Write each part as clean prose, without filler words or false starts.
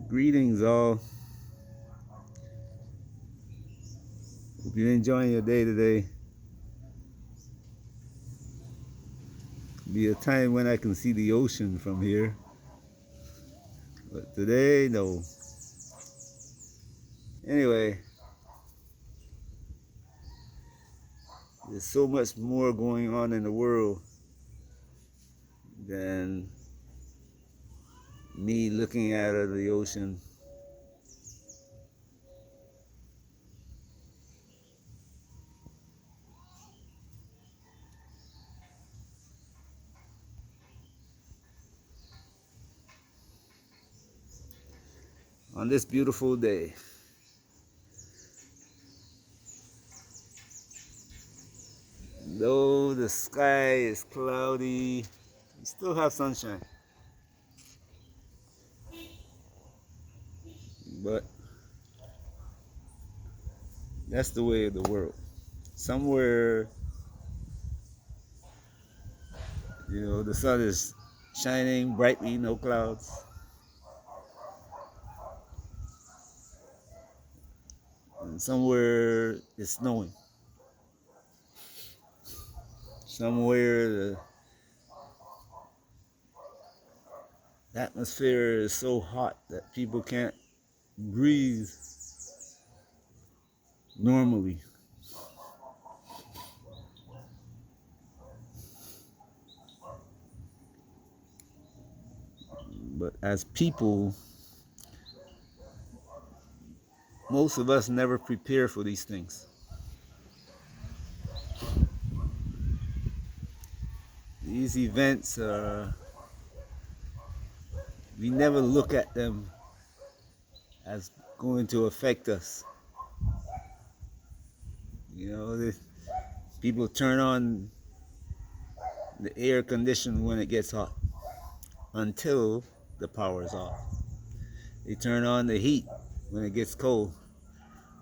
Greetings, all. Hope you're enjoying your day today. Be a time when I can see the ocean from here, but today, no. Anyway, there's so much more going on in the world than me looking out of the ocean. On this beautiful day, though the sky is cloudy, we still have sunshine. But that's the way of the world. Somewhere, the sun is shining brightly, no clouds. And somewhere it's snowing. Somewhere the atmosphere is so hot that people can't breathe normally. But as people, most of us never prepare for these things. These events we never look at them as going to affect us. People turn on the air condition when it gets hot until the power is off. They turn on the heat when it gets cold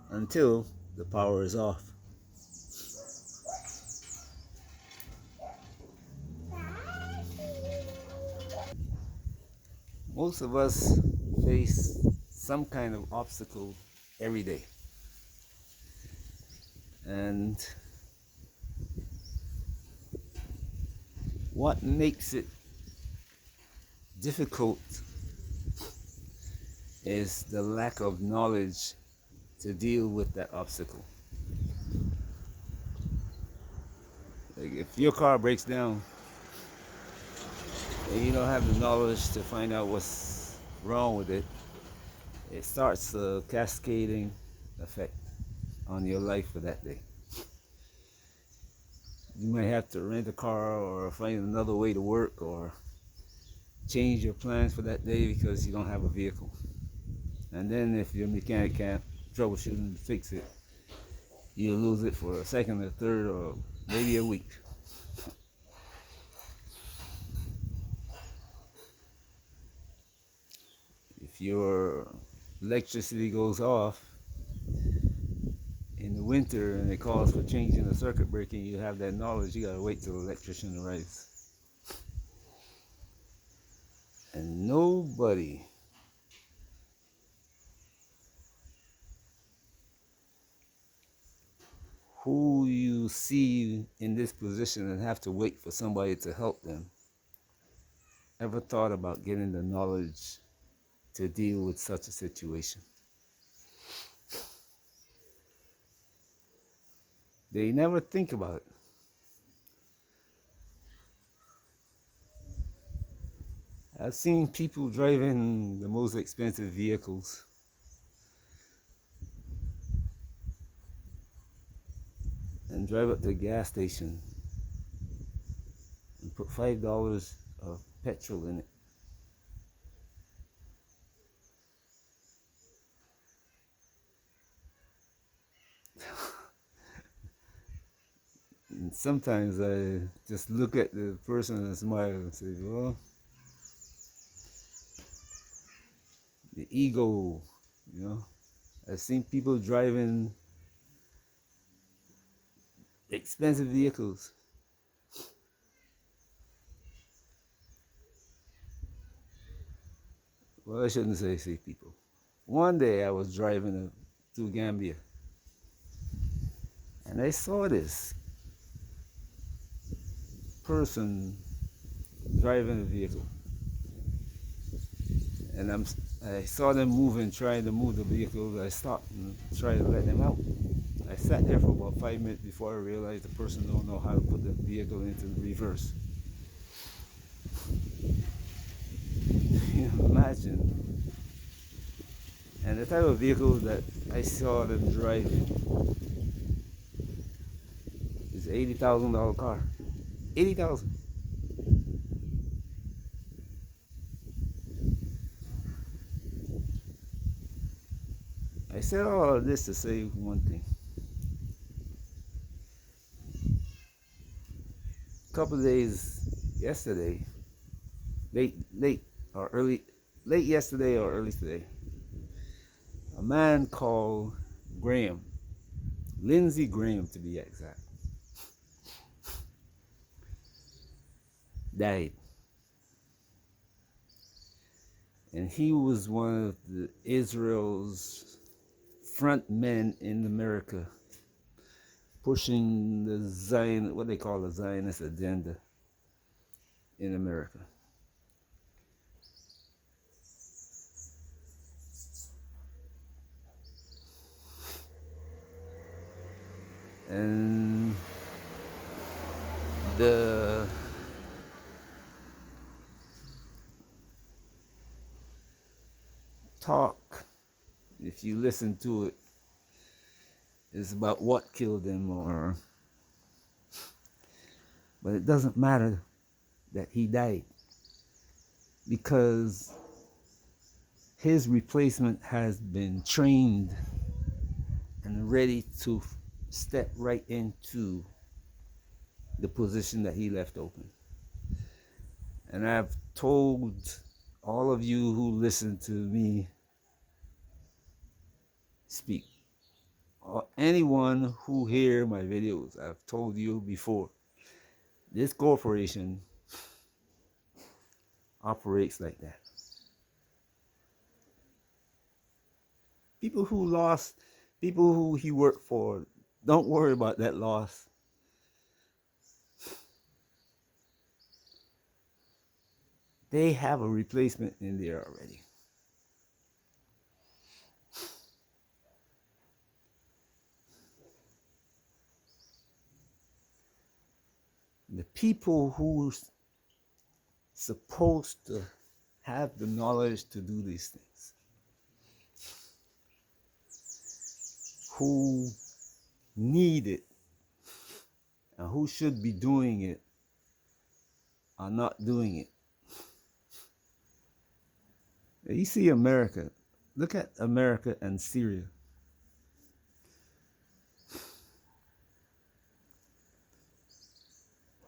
until the power is off. Most of us face some kind of obstacle every day. And what makes it difficult is the lack of knowledge to deal with that obstacle. Like if your car breaks down and you don't have the knowledge to find out what's wrong with it, it starts a cascading effect on your life for that day. You might have to rent a car or find another way to work or change your plans for that day because you don't have a vehicle. And then if your mechanic can't troubleshoot and fix it, you'll lose it for a second or third or maybe a week. If your electricity goes off in the winter and it calls for changing the circuit breaker, you have that knowledge, you gotta wait till the electrician arrives. And nobody who you see in this position and have to wait for somebody to help them ever thought about getting the knowledge to deal with such a situation. They never think about it. I've seen people driving the most expensive vehicles and drive up to a gas station and put $5 of petrol in it. And sometimes I just look at the person and smile and say, well, the ego, I've seen people driving expensive vehicles Well, I shouldn't say people. One day I was driving through Gambia, and I saw this person driving a vehicle, and I saw them moving, trying to move the vehicle. I stopped and tried to let them out. I sat there for about 5 minutes before I realized the person don't know how to put the vehicle into reverse. Imagine. And the type of vehicle that I saw them driving is $80,000 car. 80,000. I said all of this to say one thing. A couple of days yesterday, late or early, late yesterday or early today, a man called Graham, Lindsey Graham to be exact, died. And he was one of the Israel's front men in America, pushing the Zion, what they call the Zionist agenda in America. And the talk, if you listen to it, is about what killed him, or but it doesn't matter that he died, because his replacement has been trained and ready to step right into the position that he left open. And I've told all of you who listen to me speak, or anyone who hear my videos, I've told you before, this corporation operates like that. People who lost, people who he worked for, don't worry about that loss. They have a replacement in there already. The people who's supposed to have the knowledge to do these things, who need it and who should be doing it, are not doing it. You see America, look at America and Syria.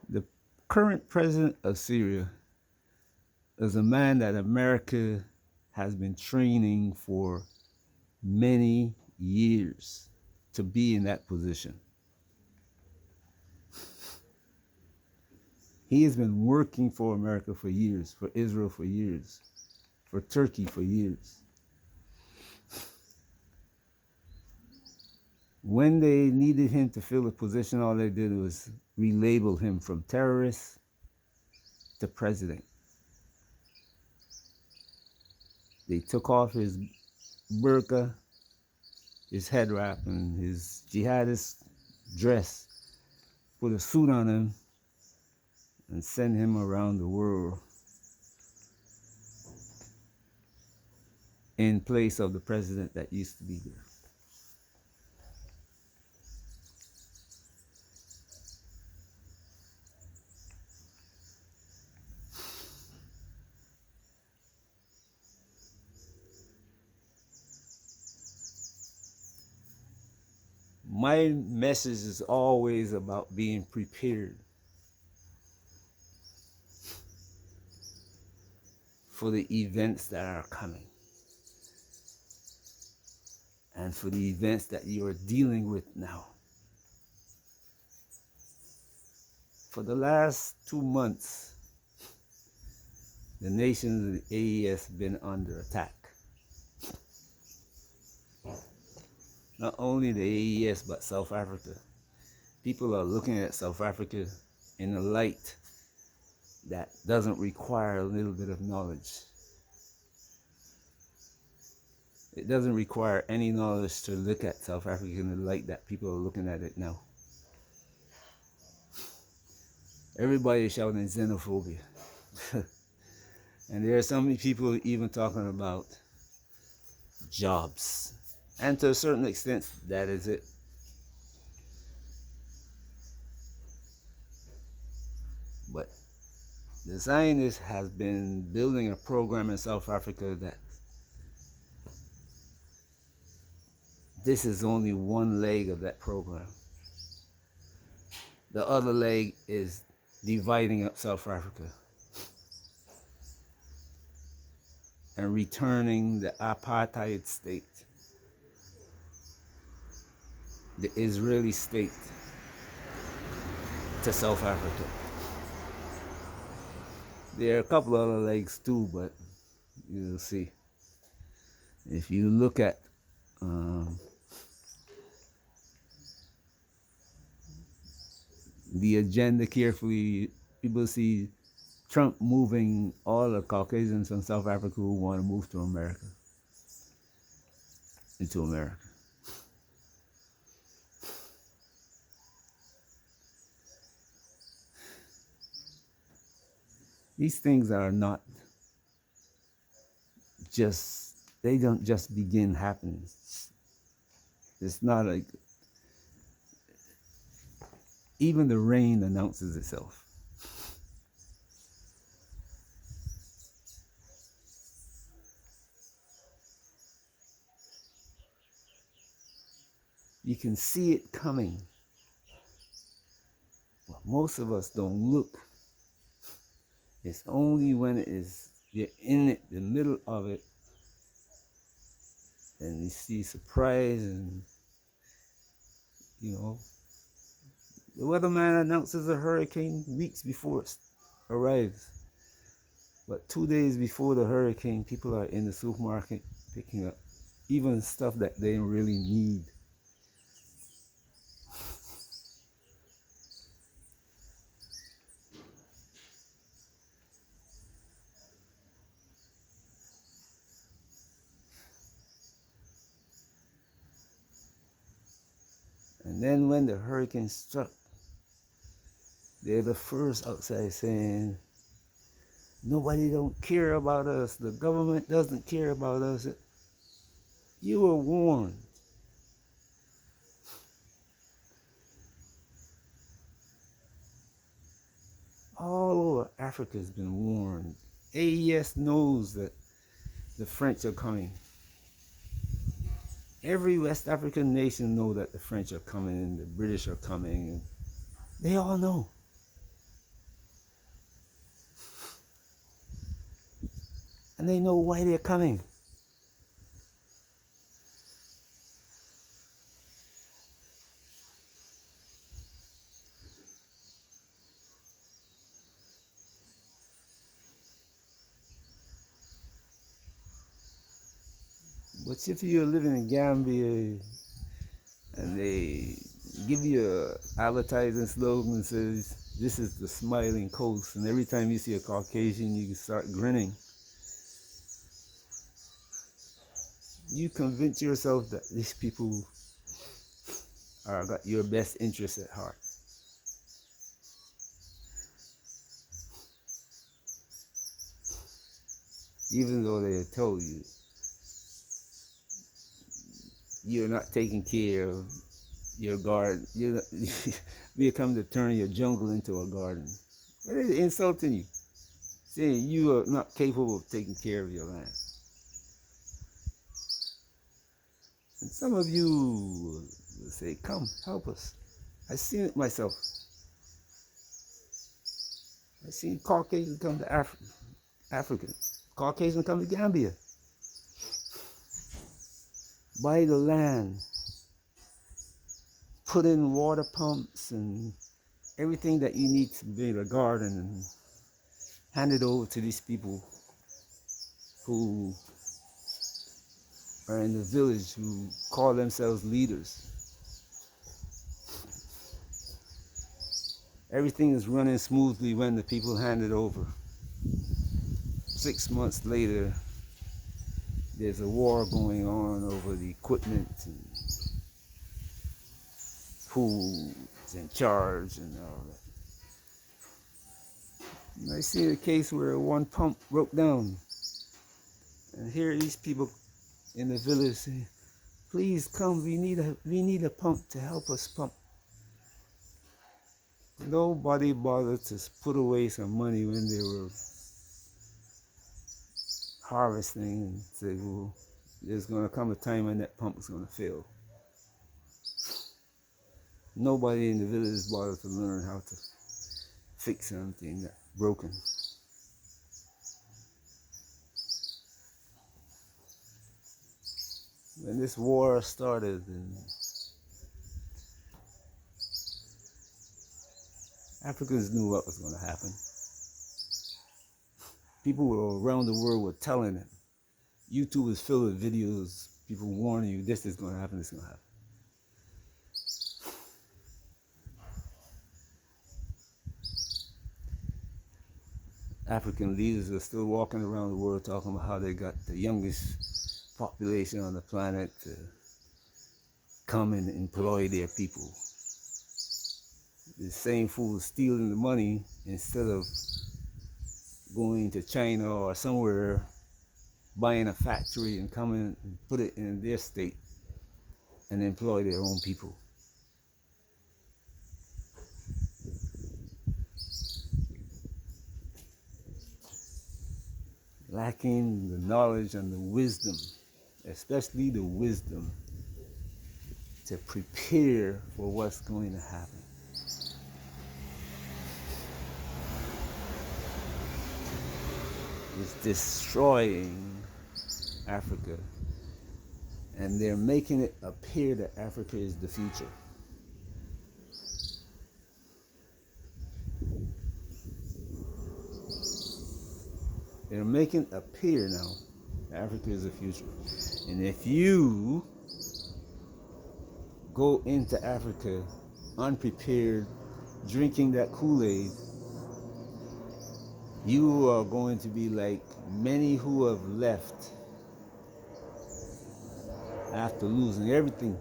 The current president of Syria is a man that America has been training for many years to be in that position. He has been working for America for years, for Israel for years, for Turkey for years. When they needed him to fill a position, all they did was relabel him from terrorist to president. They took off his burqa, his head wrap, and his jihadist dress, put a suit on him, and sent him around the world in place of the president that used to be there. My message is always about being prepared for the events that are coming and for the events that you are dealing with now. For the last 2 months, the nations of the AES been under attack. Not only the AES, but South Africa. People are looking at South Africa in a light that doesn't require a little bit of knowledge. It doesn't require any knowledge to look at South Africa in the light that people are looking at it now. Everybody is shouting xenophobia. And there are so many people even talking about jobs. And to a certain extent, that is it. But the Zionists has been building a program in South Africa that this is only one leg of that program. The other leg is dividing up South Africa and returning the apartheid state, the Israeli state, to South Africa. There are a couple other legs too, but you'll see. If you look at the agenda carefully, people see Trump moving all the Caucasians from South Africa who want to move to America, into America. These things are not just, they don't just begin happening. It's not like, even the rain announces itself. You can see it coming, but most of us don't look. It's only when it is, you're in it, the middle of it, and you see surprise and, you know, the weatherman announces a hurricane weeks before it arrives. But 2 days before the hurricane, people are in the supermarket picking up even stuff that they don't really need. And then when the hurricane struck, they're the first outside saying, nobody don't care about us. The government doesn't care about us. You were warned. All over Africa has been warned. AES knows that the French are coming. Every West African nation knows that the French are coming and the British are coming. They all know. And they know why they're coming. But if you're living in Gambia and they give you an advertising slogan that says, this is the smiling coast, and every time you see a Caucasian, you start grinning. You convince yourself that these people are got your best interests at heart. Even though they told you you're not taking care of your garden, you come to turn your jungle into a garden. They're insulting you, saying you are not capable of taking care of your land. And some of you will say, come, help us. I've seen it myself. I've seen Caucasians come to Africa. Caucasians come to Gambia. Buy the land. Put in water pumps and everything that you need to build a garden and handed over to these people who are in the village who call themselves leaders. Everything is running smoothly when the people hand it over. 6 months later, there's a war going on over the equipment and who's in charge and all that. And I see a case where one pump broke down. And here are these people in the village saying, please come, we need a pump to help us pump. Nobody bothered to put away some money when they were harvesting and say, well, there's going to come a time when that pump is going to fail. Nobody in the village bothered to learn how to fix something that's broken. When this war started, and Africans knew what was going to happen. People around the world were telling it. YouTube is filled with videos, people warning you, this is going to happen, this is going to happen. African leaders are still walking around the world talking about how they got the youngest population on the planet to come and employ their people. The same fools stealing the money instead of going to China or somewhere, buying a factory and coming and put it in their state and employ their own people. Lacking the knowledge and the wisdom, especially the wisdom to prepare for what's going to happen. It's destroying Africa, and they're making it appear that Africa is the future. They're making it appear now that Africa is the future. And if you go into Africa unprepared, drinking that Kool-Aid, you are going to be like many who have left after losing everything.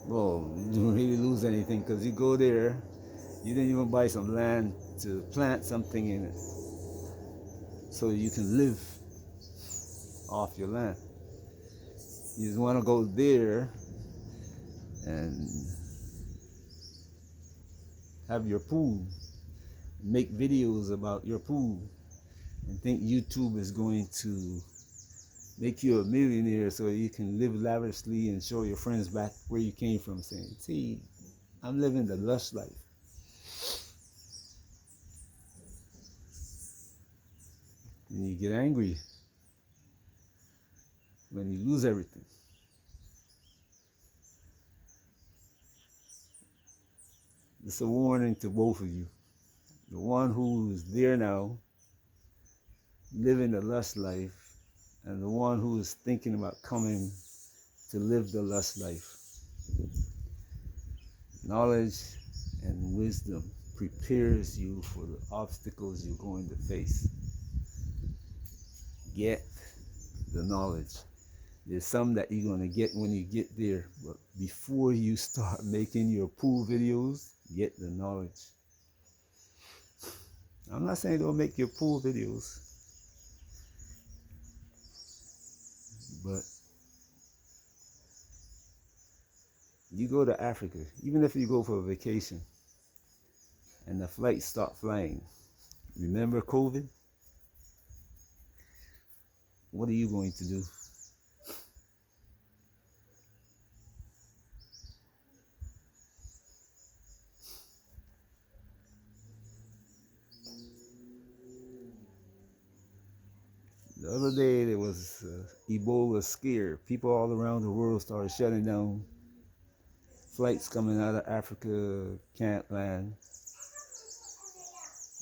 Well, you didn't really lose anything because you go there, you didn't even buy some land to plant something in it so you can live off your land. You just want to go there and have your pool, make videos about your pool, and think YouTube is going to make you a millionaire so you can live lavishly and show your friends back where you came from, saying, see, I'm living the lush life. And you get angry when you lose everything. It's a warning to both of you. The one who's there now, living the lush life, and the one who is thinking about coming to live the lush life. Knowledge and wisdom prepares you for the obstacles you're going to face. Get the knowledge. There's some that you're going to get when you get there, but before you start making your pool videos, get the knowledge. I'm not saying don't make your pool videos, but you go to Africa, even if you go for a vacation and the flights stop flying, remember COVID? What are you going to do? The other day there was Ebola scare. People all around the world started shutting down. Flights coming out of Africa can't land.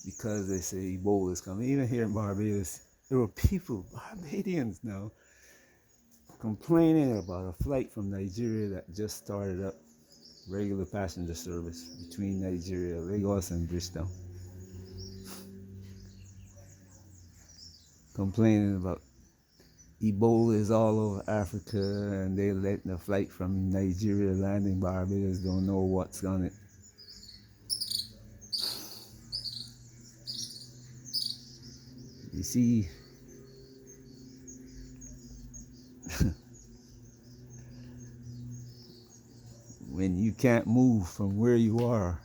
because they say Ebola is coming. Even here in Barbados, there were people, Barbadians now, complaining about a flight from Nigeria that just started up, regular passenger service between Nigeria, Lagos, and Bristol. Complaining about Ebola is all over Africa and they're letting a flight from Nigeria landing Barbados, don't know what's on it. You see, when you can't move from where you are,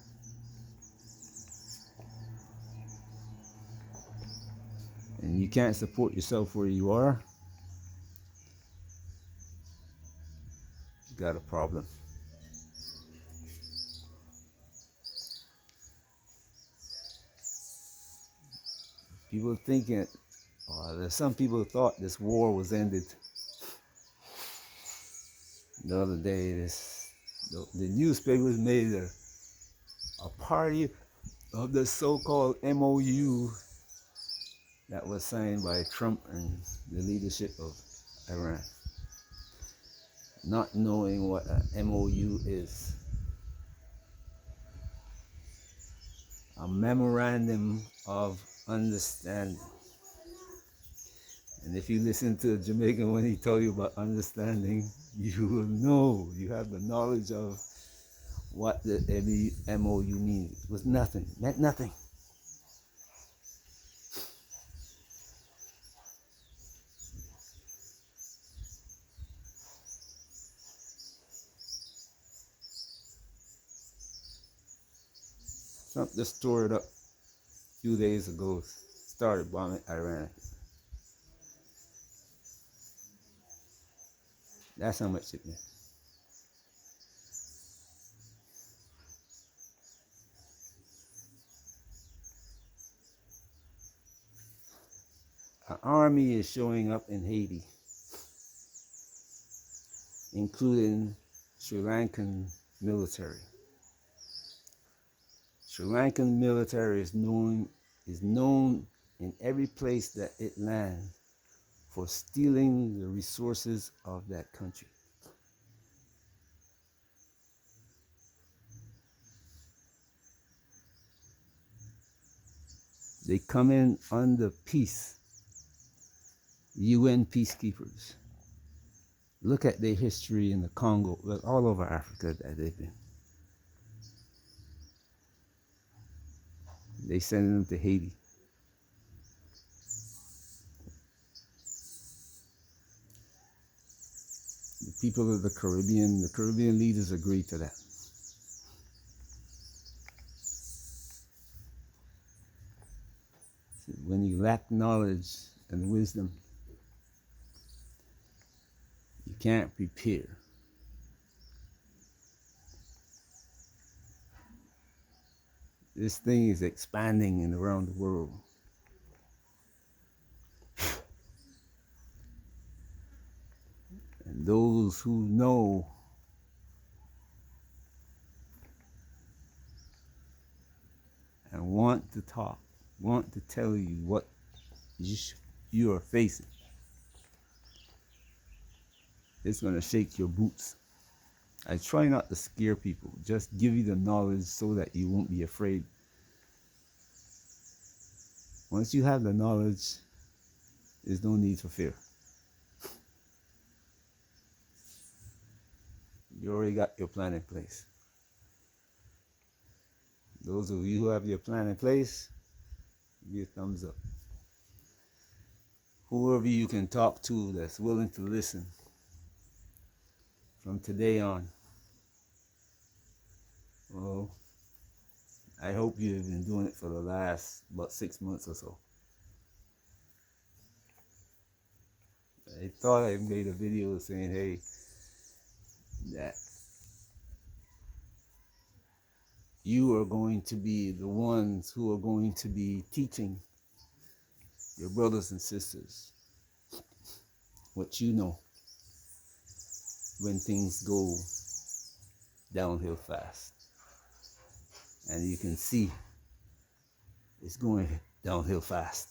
and you can't support yourself where you are, you got a problem. People thinking, there's some people thought this war was ended. The other day, the newspapers made a party of the so-called MOU that was signed by Trump and the leadership of Iran. Not knowing what an MOU is. A memorandum of understanding. And if you listen to a Jamaican when he tell you about understanding, you will know, you have the knowledge of what the MOU means. It was nothing, it meant nothing. Trump just tore it up a few days ago, started bombing Iran. That's how much it meant. An army is showing up in Haiti, including Sri Lankan military. Sri Lankan military is known in every place that it lands for stealing the resources of that country. They come in under peace, UN peacekeepers. Look at their history in the Congo, all over Africa that they've been. They send them to Haiti. The people of the Caribbean leaders agreed to that. When you lack knowledge and wisdom, you can't prepare. This thing is expanding and around the world. And those who know and want to talk, want to tell you what you are facing, it's going to shake your boots. I try not to scare people, just give you the knowledge so that you won't be afraid. Once you have the knowledge, there's no need for fear. You already got your plan in place. Those of you who have your plan in place, give me a thumbs up. Whoever you can talk to that's willing to listen from today on, well, I hope you've been doing it for the last about 6 months or so. I thought I made a video saying, hey, that you are going to be the ones who are going to be teaching your brothers and sisters what you know when things go downhill fast. And you can see It's going downhill fast.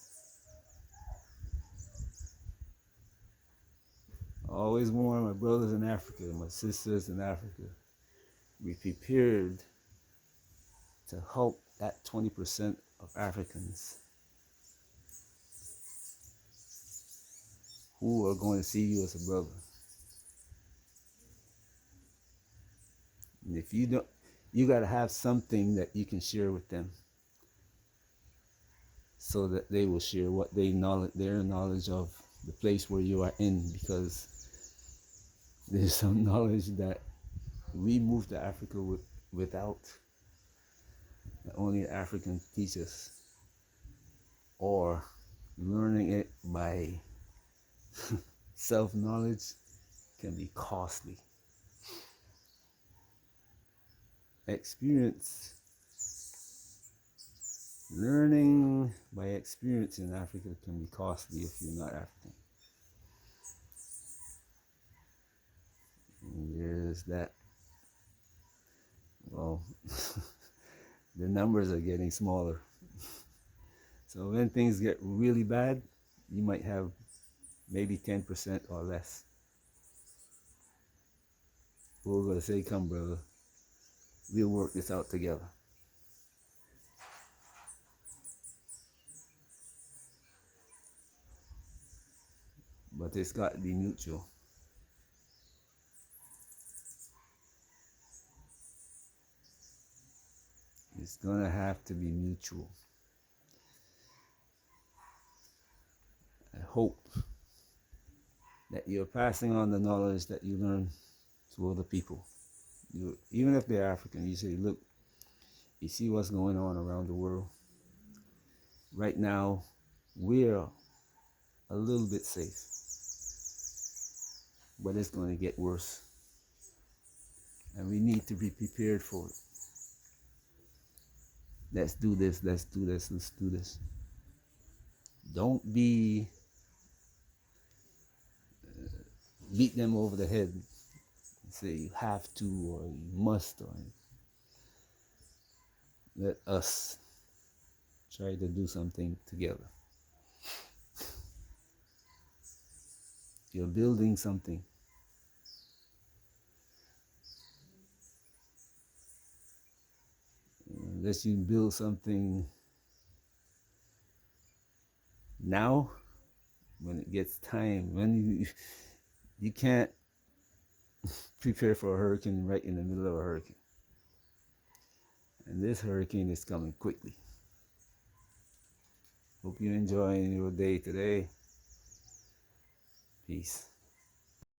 I always warn my brothers in Africa, my sisters in Africa, be prepared to help that 20% of Africans who are going to see you as a brother. And if you don't, you got to have something that you can share with them so that they will share what they knowledge, their knowledge of the place where you are in, because there's some knowledge that we moved to Africa without. That only Africans teach us, or learning it by self-knowledge can be costly. Experience, learning by experience in Africa can be costly if you're not African. And there's that. Well, the numbers are getting smaller. So when things get really bad, you might have maybe 10% or less. We're going to say, come brother, we'll work this out together. But it's got to be mutual. It's going to have to be mutual. I hope that you're passing on the knowledge that you learn to other people. Even if they're African, you say, look, you see what's going on around the world. Right now, we're a little bit safe, but it's going to get worse. And we need to be prepared for it. Let's do this, let's do this, let's do this. Don't beat them over the head and say you have to or you must, or let us try to do something together. You're building something. Unless you build something now, when it gets time, when you can't prepare for a hurricane right in the middle of a hurricane. And this hurricane is coming quickly. Hope you're enjoying your day today. Peace.